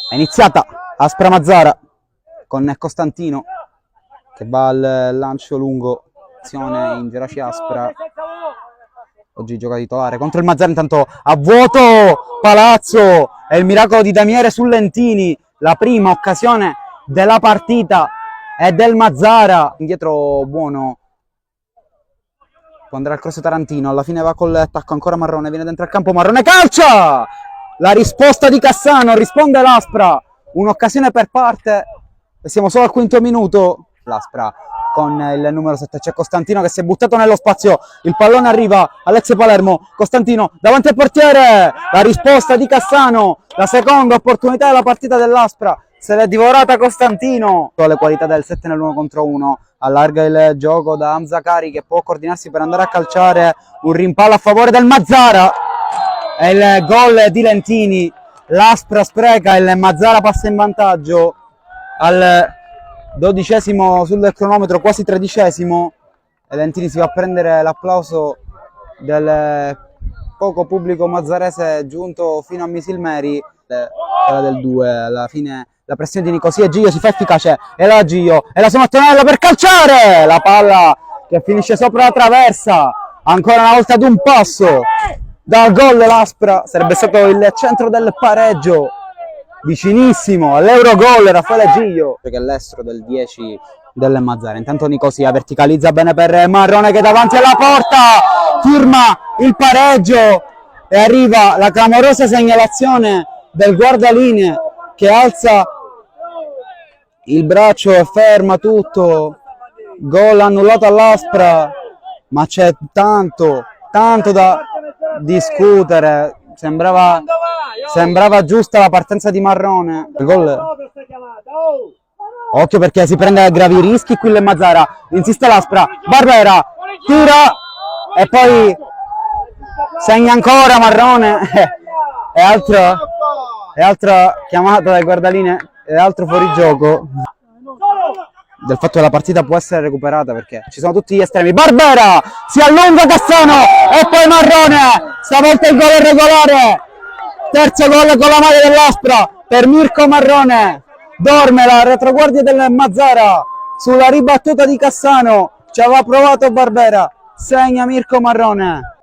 È iniziata Aspra Mazzara con Costantino che va al lancio lungo, azione in Geraci Aspra. Oggi gioca titolare contro il Mazzara, intanto a vuoto Palazzo e il miracolo di Damiere su Lentini, la prima occasione della partita è del Mazzara. Indietro Buono, può andare al cross Tarantino, alla fine va con l'attacco ancora Marrone, viene dentro al campo, Marrone calcia! La risposta di Cassano, risponde l'Aspra, un'occasione per parte e siamo solo al quinto minuto. L'Aspra con il numero 7, c'è Costantino che si è buttato nello spazio, il pallone arriva all'ex Palermo, Costantino davanti al portiere, la risposta di Cassano, la seconda opportunità della partita dell'Aspra, se l'è divorata Costantino. Le qualità del 7 nell'1 contro 1, allarga il gioco da Hamza Kari che può coordinarsi per andare a calciare, un rimpallo a favore del Mazzara e il gol di Lentini. L'Aspra spreca, il Mazzara passa in vantaggio al 12° sul cronometro, quasi 13°, e Lentini si va a prendere l'applauso del poco pubblico mazzarese giunto fino a Misilmeri. Quella del 2, alla fine la pressione di Nicosia, Gio si fa efficace, e la Gio, e la Somattonella per calciare, la palla che finisce sopra la traversa, ancora una volta ad un passo dal gol l'Aspra, sarebbe stato il centro del pareggio, vicinissimo all'Eurogol Raffaele Giglio, che è l'estro del 10 del Mazzara. Intanto Nicosia verticalizza bene per Marrone che davanti alla porta firma il pareggio e arriva la clamorosa segnalazione del guardalinee che alza il braccio e ferma tutto. Gol annullato all'Aspra, ma c'è tanto da discutere. Sembrava giusta la partenza di Marrone. Il gol. Occhio perché si prende gravi rischi qui il Mazzara. Insiste l'Aspra, Barbera tira e poi segna ancora Marrone. E altra chiamata dai guardalinee e altro fuorigioco. Del fatto che la partita può essere recuperata perché ci sono tutti gli estremi. Barbera si allunga Cassano e poi Marrone, stavolta il gol è regolare, terzo gol con la maglia dell'Aspra per Mirko Marrone. Dorme la retroguardia del Mazzara sulla ribattuta di Cassano, ci aveva provato Barbera, segna Mirko Marrone.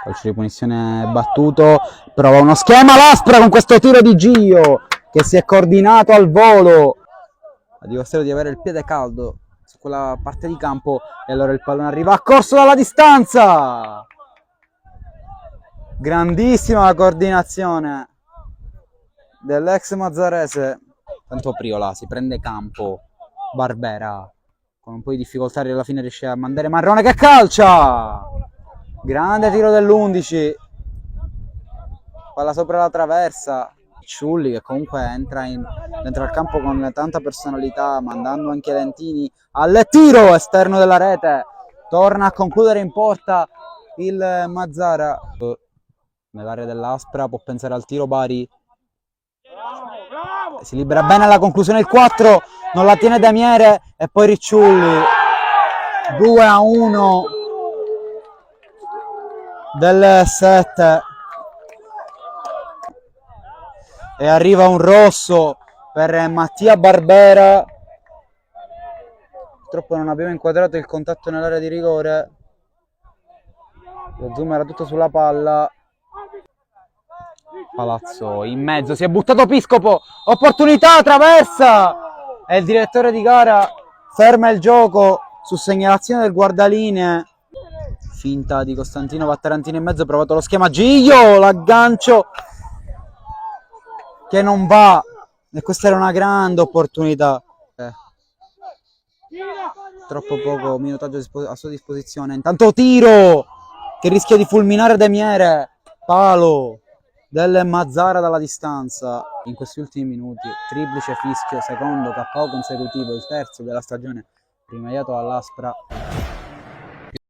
Calcio di punizione battuto, prova uno schema l'Aspra con questo tiro di Gio che si è coordinato al volo, ha dimostrato di avere il piede caldo su quella parte di campo e allora il pallone arriva a corso dalla distanza. Grandissima la coordinazione dell'ex mazzarese. Tanto Priola si prende campo, Barbera con un po' di difficoltà alla fine riesce a mandare Marrone che calcia. Grande tiro dell'11, palla sopra la traversa. Ciulli che comunque entra dentro al campo con tanta personalità, mandando anche Lentini al tiro esterno della rete. Torna a concludere in porta il Mazzara. Nell'area dell'Aspra può pensare al tiro Bari. Si libera bene alla conclusione il 4, non la tiene Damiere e poi Ricciulli. 2-1 del 7. E arriva un rosso per Mattia Barbera. Purtroppo non abbiamo inquadrato il contatto nell'area di rigore. Lo zoom era tutto sulla palla. Palazzo in mezzo, si è buttato Piscopo, opportunità, traversa e il direttore di gara ferma il gioco su segnalazione del guardalinee. Finta di Costantino, va Tarantino in mezzo, provato lo schema Giglio, l'aggancio che non va e questa era una grande opportunità. Troppo poco minutaggio a sua disposizione. Intanto tiro che rischia di fulminare Damiere, palo del Mazzara dalla distanza. In questi ultimi minuti triplice fischio, secondo KO consecutivo, il terzo della stagione rimediato all'Aspra.